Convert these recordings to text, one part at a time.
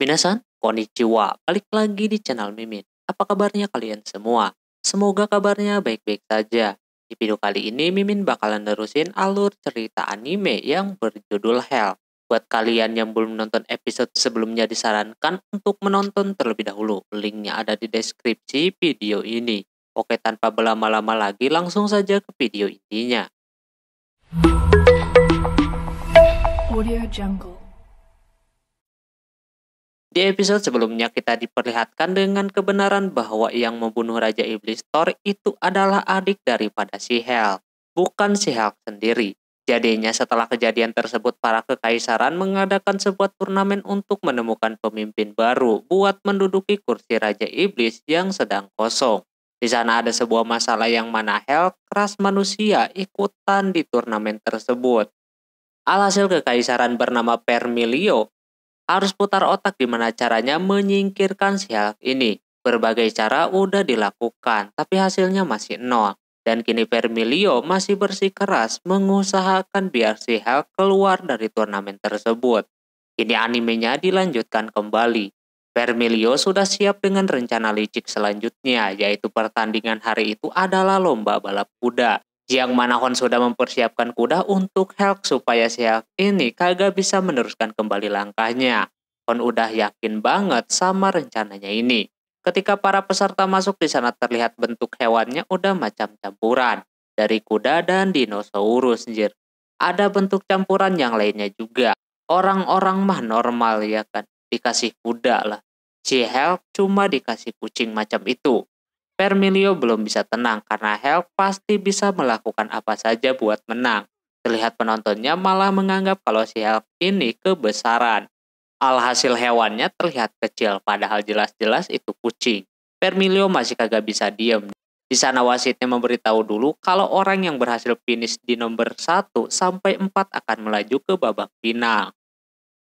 Minasan, konnichiwa. Balik lagi di channel Mimin. Apa kabarnya kalian semua? Semoga kabarnya baik-baik saja. Di video kali ini Mimin bakalan nerusin alur cerita anime yang berjudul Hell. Buat kalian yang belum nonton episode sebelumnya disarankan untuk menonton terlebih dahulu. Linknya ada di deskripsi video ini. Oke, tanpa berlama-lama lagi langsung saja ke video intinya. Audio Jungle. Di episode sebelumnya kita diperlihatkan dengan kebenaran bahwa yang membunuh Raja Iblis Thor itu adalah adik daripada si Hel, bukan si Hulk sendiri. Jadinya setelah kejadian tersebut para kekaisaran mengadakan sebuah turnamen untuk menemukan pemimpin baru buat menduduki kursi Raja Iblis yang sedang kosong. Di sana ada sebuah masalah yang mana Hel keras manusia ikutan di turnamen tersebut. Alhasil kekaisaran bernama Vermilio harus putar otak gimana caranya menyingkirkan si Hulk ini. Berbagai cara udah dilakukan, tapi hasilnya masih nol. Dan kini Vermilio masih bersikeras mengusahakan biar si Hulk keluar dari turnamen tersebut. Kini animenya dilanjutkan kembali. Vermilio sudah siap dengan rencana licik selanjutnya, yaitu pertandingan hari itu adalah lomba balap kuda. Yang mana Hon sudah mempersiapkan kuda untuk Hulk supaya si Hulk ini kagak bisa meneruskan kembali langkahnya. Hon udah yakin banget sama rencananya ini. Ketika para peserta masuk di sana terlihat bentuk hewannya udah macam campuran. Dari kuda dan dinosaurus, anjir. Ada bentuk campuran yang lainnya juga. Orang-orang mah normal ya kan. Dikasih kuda lah. Si Hulk cuma dikasih kucing macam itu. Vermilio belum bisa tenang karena Hulk pasti bisa melakukan apa saja buat menang. Terlihat penontonnya malah menganggap kalau si Hulk ini kebesaran. Alhasil hewannya terlihat kecil padahal jelas-jelas itu kucing. Vermilio masih kagak bisa diem. Di sana wasitnya memberitahu dulu kalau orang yang berhasil finish di nomor 1 sampai 4 akan melaju ke babak final.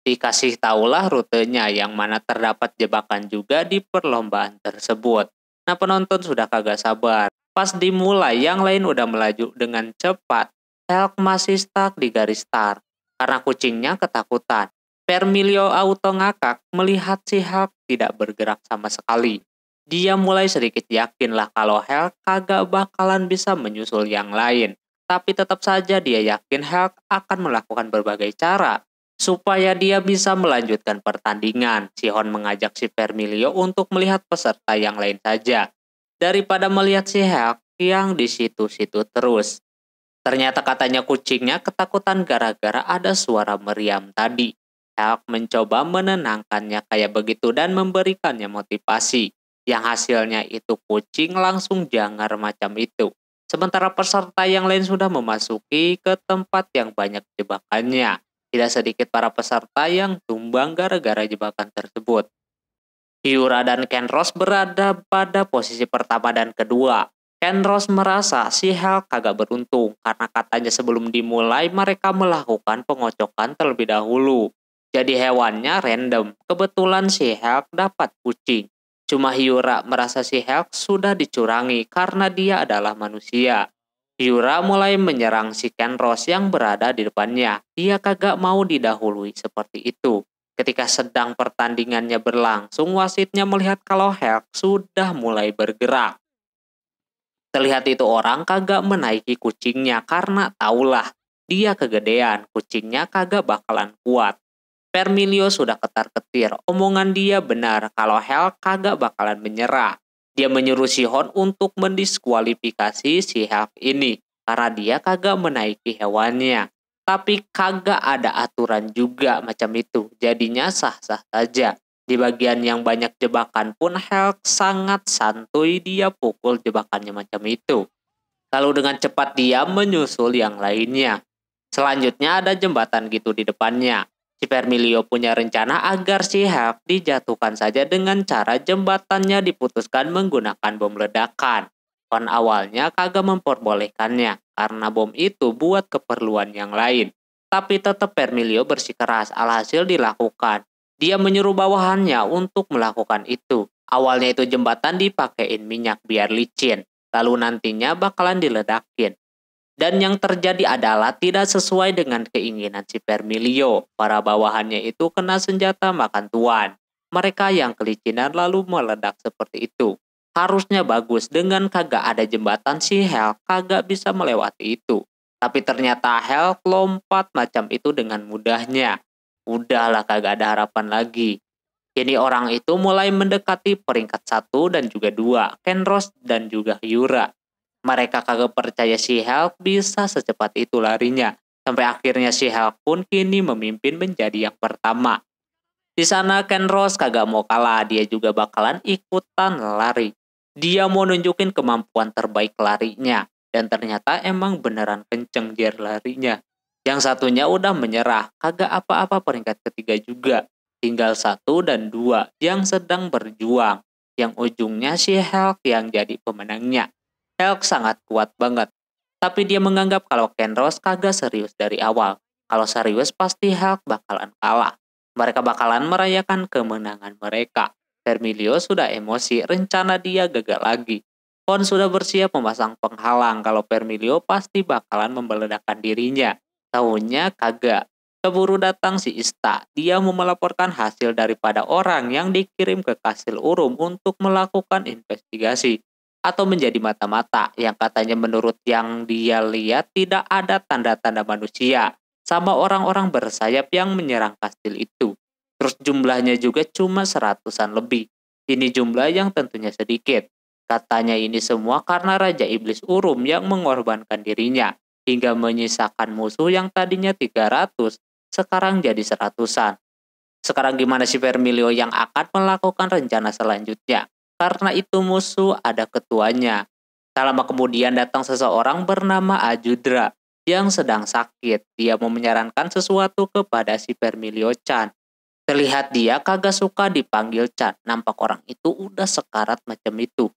Dikasih tahulah rutenya yang mana terdapat jebakan juga di perlombaan tersebut. Nah, penonton sudah kagak sabar. Pas dimulai, yang lain udah melaju dengan cepat. Hulk masih stuck di garis start karena kucingnya ketakutan. Vermilio auto ngakak melihat si Hulk tidak bergerak sama sekali. Dia mulai sedikit yakin lah kalau Hulk kagak bakalan bisa menyusul yang lain. Tapi tetap saja dia yakin Hulk akan melakukan berbagai cara supaya dia bisa melanjutkan pertandingan. Si Hon mengajak si Vermilio untuk melihat peserta yang lain saja, daripada melihat si Hulk yang di situ-situ terus. Ternyata katanya kucingnya ketakutan gara-gara ada suara meriam tadi. Hulk mencoba menenangkannya kayak begitu dan memberikannya motivasi. Yang hasilnya itu kucing langsung jangar macam itu. Sementara peserta yang lain sudah memasuki ke tempat yang banyak jebakannya. Tidak sedikit para peserta yang tumbang gara-gara jebakan tersebut. Hyura dan Kenros berada pada posisi pertama dan kedua. Kenros merasa si Hulk kagak beruntung karena katanya sebelum dimulai mereka melakukan pengocokan terlebih dahulu. Jadi hewannya random. Kebetulan si Hulk dapat kucing. Cuma Hyura merasa si Hulk sudah dicurangi karena dia adalah manusia. Hyura mulai menyerang si Kenros yang berada di depannya. Dia kagak mau didahului seperti itu. Ketika sedang pertandingannya berlangsung, wasitnya melihat kalau Hulk sudah mulai bergerak. Terlihat itu orang kagak menaiki kucingnya karena tahulah dia kegedean, kucingnya kagak bakalan kuat. Vermilio sudah ketar-ketir, omongan dia benar kalau Hulk kagak bakalan menyerah. Dia menyuruh si Hon untuk mendiskualifikasi si Hulk ini karena dia kagak menaiki hewannya. Tapi kagak ada aturan juga macam itu, jadinya sah-sah saja. Di bagian yang banyak jebakan pun Hulk sangat santuy dia pukul jebakannya macam itu. Lalu dengan cepat dia menyusul yang lainnya. Selanjutnya ada jembatan gitu di depannya. Si Vermilio punya rencana agar si Hulk dijatuhkan saja dengan cara jembatannya diputuskan menggunakan bom ledakan. Kon awalnya kagak memperbolehkannya karena bom itu buat keperluan yang lain. Tapi tetap Vermilio bersikeras, alhasil dilakukan. Dia menyuruh bawahannya untuk melakukan itu. Awalnya itu jembatan dipakein minyak biar licin, lalu nantinya bakalan diledakin. Dan yang terjadi adalah tidak sesuai dengan keinginan si Vermilio. Para bawahannya itu kena senjata makan tuan. mereka yang kelicinan lalu meledak seperti itu. Harusnya bagus, dengan kagak ada jembatan si Hulk kagak bisa melewati itu. Tapi ternyata Hulk lompat macam itu dengan mudahnya. Udahlah kagak ada harapan lagi. Kini orang itu mulai mendekati peringkat 1 dan juga 2, Ken Ross dan juga Hyura. Mereka kagak percaya si Hulk bisa secepat itu larinya. Sampai akhirnya si Hulk pun kini memimpin menjadi yang pertama. Di sana Ken Ross kagak mau kalah, dia juga bakalan ikutan lari. Dia mau nunjukin kemampuan terbaik larinya, dan ternyata emang beneran kenceng dia larinya. Yang satunya udah menyerah, kagak apa-apa peringkat ketiga juga. Tinggal 1 dan 2 yang sedang berjuang, yang ujungnya si Hulk yang jadi pemenangnya. Hulk sangat kuat banget, tapi dia menganggap kalau Ken Ross kagak serius dari awal. Kalau serius pasti Hulk bakalan kalah. Mereka bakalan merayakan kemenangan mereka. Vermilio sudah emosi, rencana dia gagal lagi. Pon sudah bersiap memasang penghalang kalau Vermilio pasti bakalan membeledakkan dirinya. Taunya kagak. Keburu datang si Ista. Dia mau melaporkan hasil daripada orang yang dikirim ke Kastil Urum untuk melakukan investigasi. Atau menjadi mata-mata yang katanya menurut yang dia lihat tidak ada tanda-tanda manusia. Sama orang-orang bersayap yang menyerang kastil itu. Terus jumlahnya juga cuma 100-an lebih. Ini jumlah yang tentunya sedikit. Katanya ini semua karena Raja Iblis Urum yang mengorbankan dirinya. Hingga menyisakan musuh yang tadinya 300, sekarang jadi 100-an. Sekarang gimana si Vermilio yang akan melakukan rencana selanjutnya? Karena itu musuh ada ketuanya. Tak lama kemudian datang seseorang bernama Ajudra yang sedang sakit. Dia mau menyarankan sesuatu kepada si Vermilio Chan. Terlihat dia kagak suka dipanggil Chan. Nampak orang itu udah sekarat macam itu.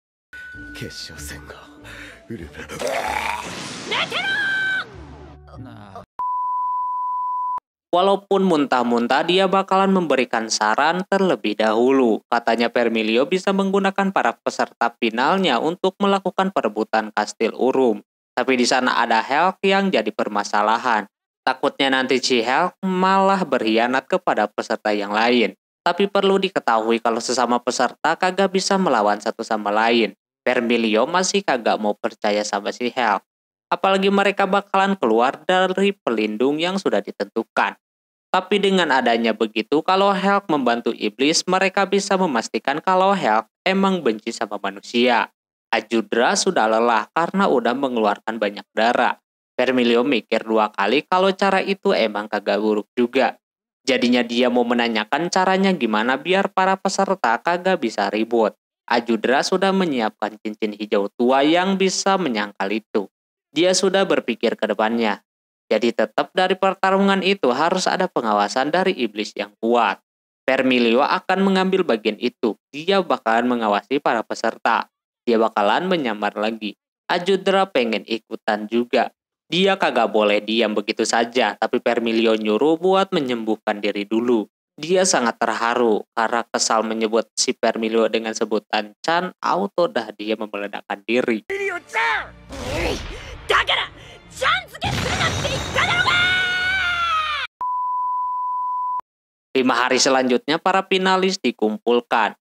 Walaupun muntah-muntah dia bakalan memberikan saran terlebih dahulu. Katanya Vermilio bisa menggunakan para peserta finalnya untuk melakukan perebutan Kastil Urum. Tapi di sana ada Hulk yang jadi permasalahan. Takutnya nanti si Hulk malah berkhianat kepada peserta yang lain. Tapi perlu diketahui kalau sesama peserta kagak bisa melawan satu sama lain. Vermilio masih kagak mau percaya sama si Hulk. Apalagi mereka bakalan keluar dari pelindung yang sudah ditentukan. Tapi dengan adanya begitu, kalau Hulk membantu iblis, mereka bisa memastikan kalau Hulk emang benci sama manusia. Ajudra sudah lelah karena udah mengeluarkan banyak darah. Vermilio mikir 2 kali kalau cara itu emang kagak buruk juga. Jadinya dia mau menanyakan caranya gimana biar para peserta kagak bisa ribut. Ajudra sudah menyiapkan cincin hijau tua yang bisa menyangkal itu. Dia sudah berpikir ke depannya. Jadi tetap dari pertarungan itu harus ada pengawasan dari iblis yang kuat. Vermilio akan mengambil bagian itu. Dia bakalan mengawasi para peserta. Dia bakalan menyamar lagi. Ajudra pengen ikutan juga. Dia kagak boleh diam begitu saja, tapi Vermilio nyuruh buat menyembuhkan diri dulu. Dia sangat terharu karena kesal menyebut si Vermilio dengan sebutan Chan, auto dah dia memeledakkan diri. 5 hari selanjutnya para finalis dikumpulkan.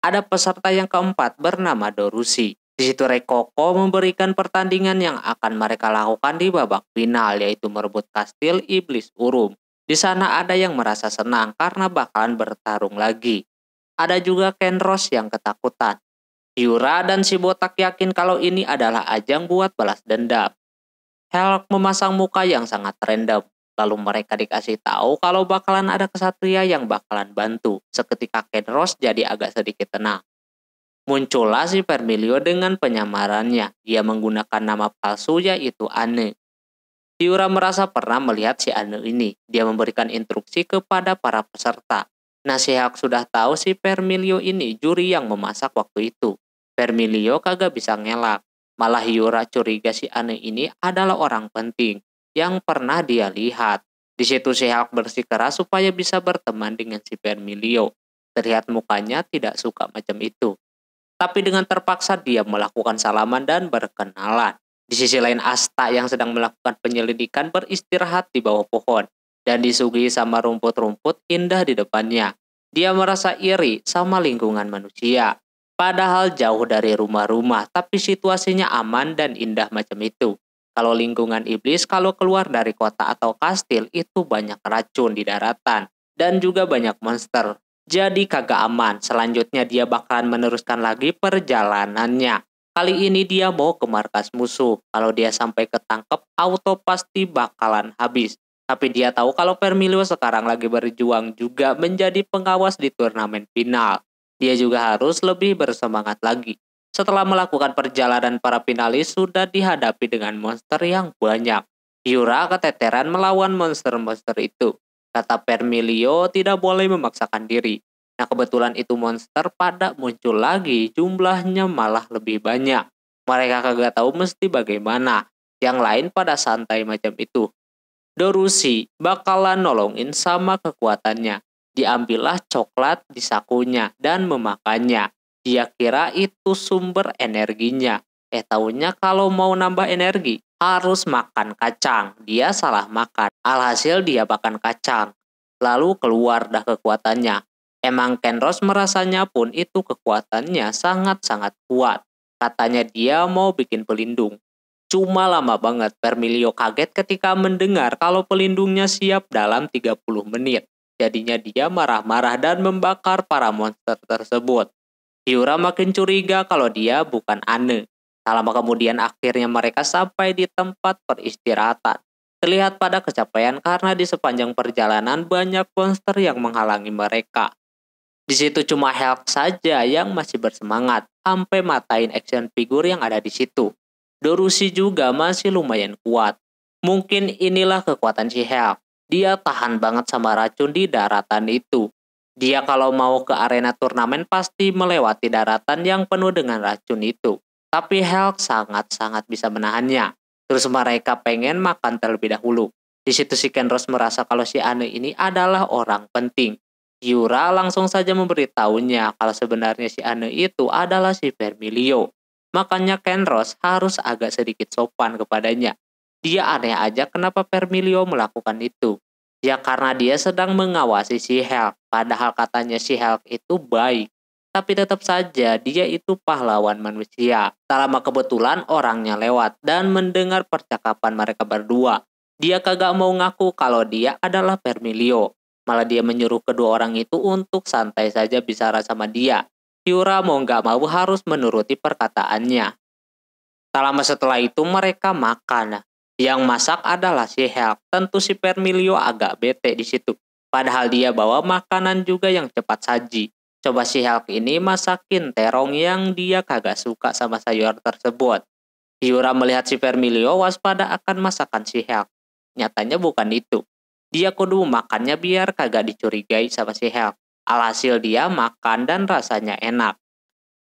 Ada peserta yang keempat bernama Dorusi. Di situ Rekoko memberikan pertandingan yang akan mereka lakukan di babak final, yaitu merebut kastil Iblis Urum. Di sana ada yang merasa senang karena bakalan bertarung lagi. Ada juga Ken Ross yang ketakutan. Hyura dan si botak yakin kalau ini adalah ajang buat balas dendam. Hulk memasang muka yang sangat random. Lalu mereka dikasih tahu kalau bakalan ada kesatria yang bakalan bantu. Seketika Ken Ross jadi agak sedikit tenang. Muncullah si Vermilio dengan penyamarannya. Dia menggunakan nama palsu yaitu Anne. Hyura merasa pernah melihat si Anne ini. Dia memberikan instruksi kepada para peserta. Nah si Hulk sudah tahu si Vermilio ini juri yang memasak waktu itu. Vermilio kagak bisa ngelak. Malah Hyura curiga si Anne ini adalah orang penting yang pernah dia lihat. Di situ si Hulk bersikeras supaya bisa berteman dengan si Vermilio. Terlihat mukanya tidak suka macam itu. Tapi dengan terpaksa dia melakukan salaman dan berkenalan. Di sisi lain Asta yang sedang melakukan penyelidikan beristirahat di bawah pohon dan disuguhi sama rumput-rumput indah di depannya. Dia merasa iri sama lingkungan manusia. Padahal jauh dari rumah-rumah, tapi situasinya aman dan indah macam itu. Kalau lingkungan iblis, kalau keluar dari kota atau kastil, itu banyak racun di daratan. Dan juga banyak monster. Jadi kagak aman, selanjutnya dia bakalan meneruskan lagi perjalanannya. Kali ini dia mau ke markas musuh. Kalau dia sampai ketangkep, auto pasti bakalan habis. Tapi dia tahu kalau Vermilio sekarang lagi berjuang juga menjadi pengawas di turnamen final. Dia juga harus lebih bersemangat lagi. Setelah melakukan perjalanan, para finalis sudah dihadapi dengan monster yang banyak. Yura keteteran melawan monster-monster itu. Kata Vermilio tidak boleh memaksakan diri. Nah, kebetulan itu monster pada muncul lagi, jumlahnya malah lebih banyak. Mereka kagak tahu mesti bagaimana. Yang lain pada santai macam itu. Dorusi bakalan nolongin sama kekuatannya. Diambillah coklat di sakunya dan memakannya. Dia kira itu sumber energinya. Taunya kalau mau nambah energi harus makan kacang. Dia salah makan. Alhasil dia makan kacang. Lalu keluar dah kekuatannya. Emang Kenros merasanya pun itu kekuatannya sangat-sangat kuat. Katanya dia mau bikin pelindung. Cuma lama banget, Vermilio kaget ketika mendengar kalau pelindungnya siap dalam 30 menit. Jadinya dia marah-marah dan membakar para monster tersebut. Hyura makin curiga kalau dia bukan Anne. Tak lama kemudian akhirnya mereka sampai di tempat peristirahatan. Terlihat pada kecapean karena di sepanjang perjalanan banyak monster yang menghalangi mereka. Di situ cuma Hulk saja yang masih bersemangat, sampai matain action figure yang ada di situ. Dorusi juga masih lumayan kuat. Mungkin inilah kekuatan si Hulk. Dia tahan banget sama racun di daratan itu. Dia kalau mau ke arena turnamen pasti melewati daratan yang penuh dengan racun itu. Tapi Hulk sangat-sangat bisa menahannya. Terus mereka pengen makan terlebih dahulu. Di situ si Kenros merasa kalau si Anne ini adalah orang penting. Yura langsung saja memberitahunya kalau sebenarnya si Anne itu adalah si Vermilio. Makanya Kenros harus agak sedikit sopan kepadanya. Dia aneh aja kenapa Vermilio melakukan itu. Ya karena dia sedang mengawasi si Hulk, padahal katanya si Hulk itu baik. Tapi tetap saja dia itu pahlawan manusia. Tak lama kebetulan orangnya lewat dan mendengar percakapan mereka berdua. Dia kagak mau ngaku kalau dia adalah Vermilio. Malah dia menyuruh kedua orang itu untuk santai saja bicara sama dia. Hyura mau nggak mau harus menuruti perkataannya. Tak lama setelah itu mereka makan. Yang masak adalah si Hulk. Tentu si Vermilio agak bete di situ. Padahal dia bawa makanan juga yang cepat saji. Coba si Hulk ini masakin terong yang dia kagak suka sama sayur tersebut. Hyura melihat si Vermilio waspada akan masakan si Hulk. Nyatanya bukan itu. Dia kudu makannya biar kagak dicurigai sama si Hulk. Alhasil dia makan dan rasanya enak.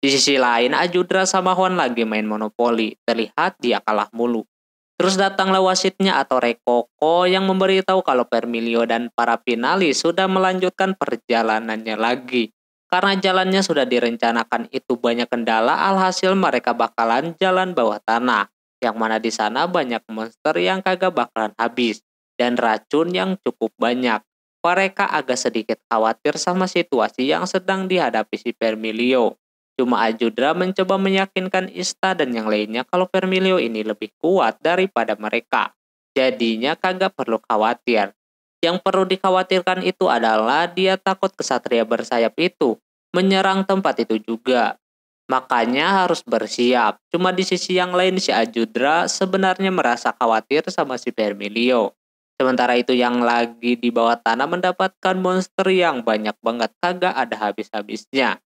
Di sisi lain, Ajudra sama Hwan lagi main monopoli. Terlihat dia kalah mulu. Terus datanglah wasitnya atau Rekoko yang memberitahu kalau Vermilio dan para finalis sudah melanjutkan perjalanannya lagi. Karena jalannya sudah direncanakan itu banyak kendala, alhasil mereka bakalan jalan bawah tanah. Yang mana di sana banyak monster yang kagak bakalan habis. Dan racun yang cukup banyak. Mereka agak sedikit khawatir sama situasi yang sedang dihadapi si Vermilio. Cuma Ajudra mencoba meyakinkan Ista dan yang lainnya kalau Vermilio ini lebih kuat daripada mereka. Jadinya kagak perlu khawatir. Yang perlu dikhawatirkan itu adalah dia takut kesatria bersayap itu menyerang tempat itu juga. Makanya harus bersiap. Cuma di sisi yang lain si Ajudra sebenarnya merasa khawatir sama si Vermilio. Sementara itu yang lagi di bawah tanah mendapatkan monster yang banyak banget, kagak ada habis-habisnya.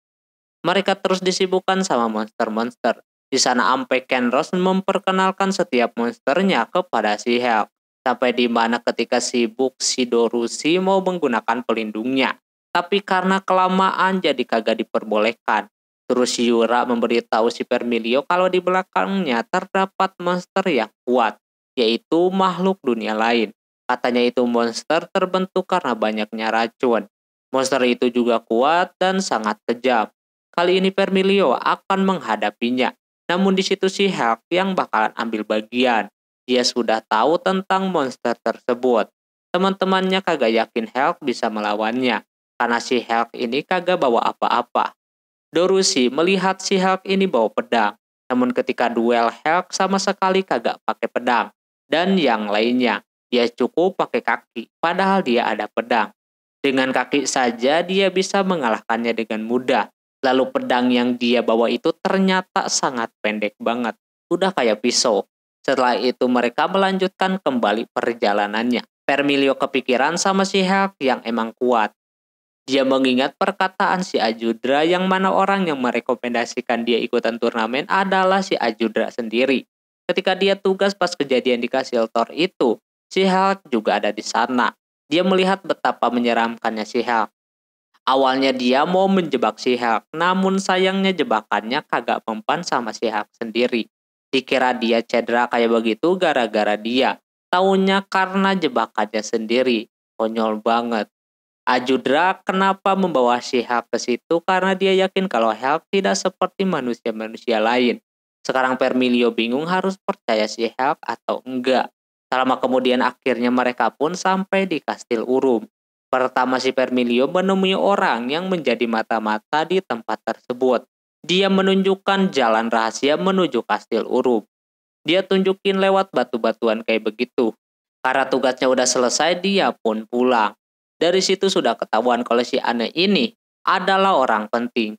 Mereka terus disibukkan sama monster-monster. Di sana ampe Kenros memperkenalkan setiap monsternya kepada si Hulk. Sampai di mana ketika sibuk si Dorusi mau menggunakan pelindungnya. Tapi karena kelamaan jadi kagak diperbolehkan. Terus Yura memberitahu si Vermilio kalau di belakangnya terdapat monster yang kuat. Yaitu makhluk dunia lain. Katanya itu monster terbentuk karena banyaknya racun. Monster itu juga kuat dan sangat kejam. Kali ini Vermilio akan menghadapinya. Namun di situ si Hulk yang bakalan ambil bagian. Dia sudah tahu tentang monster tersebut. Teman-temannya kagak yakin Hulk bisa melawannya. karena si Hulk ini kagak bawa apa-apa. Dorushi melihat si Hulk ini bawa pedang, namun ketika duel Hulk sama sekali kagak pakai pedang. Dan yang lainnya, dia cukup pakai kaki, padahal dia ada pedang. Dengan kaki saja dia bisa mengalahkannya dengan mudah. Lalu pedang yang dia bawa itu ternyata sangat pendek banget, udah kayak pisau. Setelah itu mereka melanjutkan kembali perjalanannya. Vermilio kepikiran sama si Hulk yang emang kuat. Dia mengingat perkataan si Ajudra yang mana orang yang merekomendasikan dia ikutan turnamen adalah si Ajudra sendiri. Ketika dia tugas pas kejadian di Kastil Thor itu, si Hulk juga ada di sana. Dia melihat betapa menyeramkannya si Hulk. Awalnya dia mau menjebak si Hulk, namun sayangnya jebakannya kagak mempan sama si Hulk sendiri. Dikira dia cedera kayak begitu gara-gara dia. Taunya karena jebakannya sendiri. Konyol banget. Ajudra kenapa membawa si Hulk ke situ karena dia yakin kalau Hulk tidak seperti manusia-manusia lain. Sekarang Vermilio bingung harus percaya si Hulk atau enggak. Selama kemudian akhirnya mereka pun sampai di Kastil Urum. Pertama si Vermilio menemui orang yang menjadi mata-mata di tempat tersebut. Dia menunjukkan jalan rahasia menuju Kastil Urum. Dia tunjukin lewat batu-batuan kayak begitu. Karena tugasnya udah selesai, dia pun pulang. Dari situ sudah ketahuan kalau si Anne ini adalah orang penting.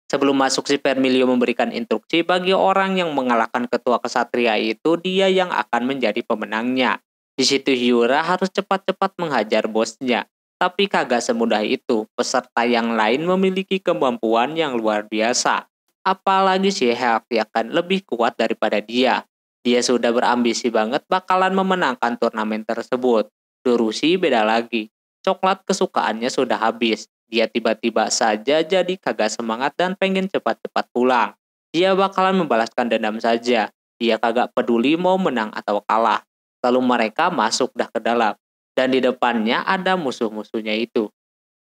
Sebelum masuk si Vermilio memberikan instruksi bagi orang yang mengalahkan ketua kesatria itu dia yang akan menjadi pemenangnya. Di situ Hyura harus cepat-cepat menghajar bosnya. Tapi kagak semudah itu, peserta yang lain memiliki kemampuan yang luar biasa. Apalagi si Hulk yang akan lebih kuat daripada dia. Dia sudah berambisi banget bakalan memenangkan turnamen tersebut. Dorushi beda lagi. Coklat kesukaannya sudah habis. Dia tiba-tiba saja jadi kagak semangat dan pengen cepat-cepat pulang. Dia bakalan membalaskan dendam saja. Dia kagak peduli mau menang atau kalah. Lalu mereka masuk dah ke dalam. Dan di depannya ada musuh-musuhnya itu.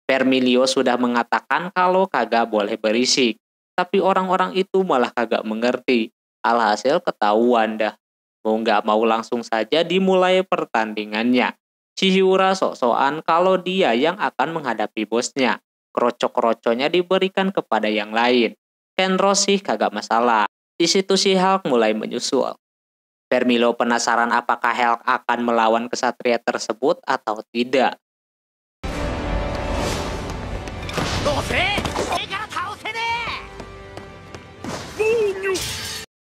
Vermilio sudah mengatakan kalau kagak boleh berisik. Tapi orang-orang itu malah kagak mengerti. Alhasil ketahuan dah. Mau nggak mau langsung saja dimulai pertandingannya. Si Hyura sok-sokan kalau dia yang akan menghadapi bosnya. Krocok-kroconya diberikan kepada yang lain. Kenro sih kagak masalah. Di situ si Hulk mulai menyusul. Vermilio penasaran apakah Hulk akan melawan kesatria tersebut atau tidak.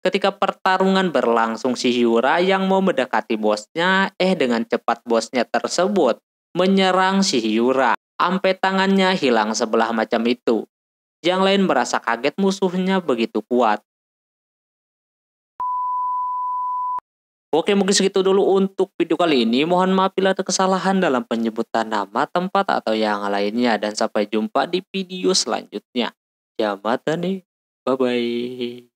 Ketika pertarungan berlangsung si Hyura yang mau mendekati bosnya, dengan cepat bosnya tersebut menyerang si Hyura. Sampai tangannya hilang sebelah macam itu. Yang lain merasa kaget musuhnya begitu kuat. Oke, mungkin segitu dulu untuk video kali ini. Mohon maaf bila ada kesalahan dalam penyebutan nama, tempat, atau yang lainnya. Dan sampai jumpa di video selanjutnya. Jamatane, bye-bye.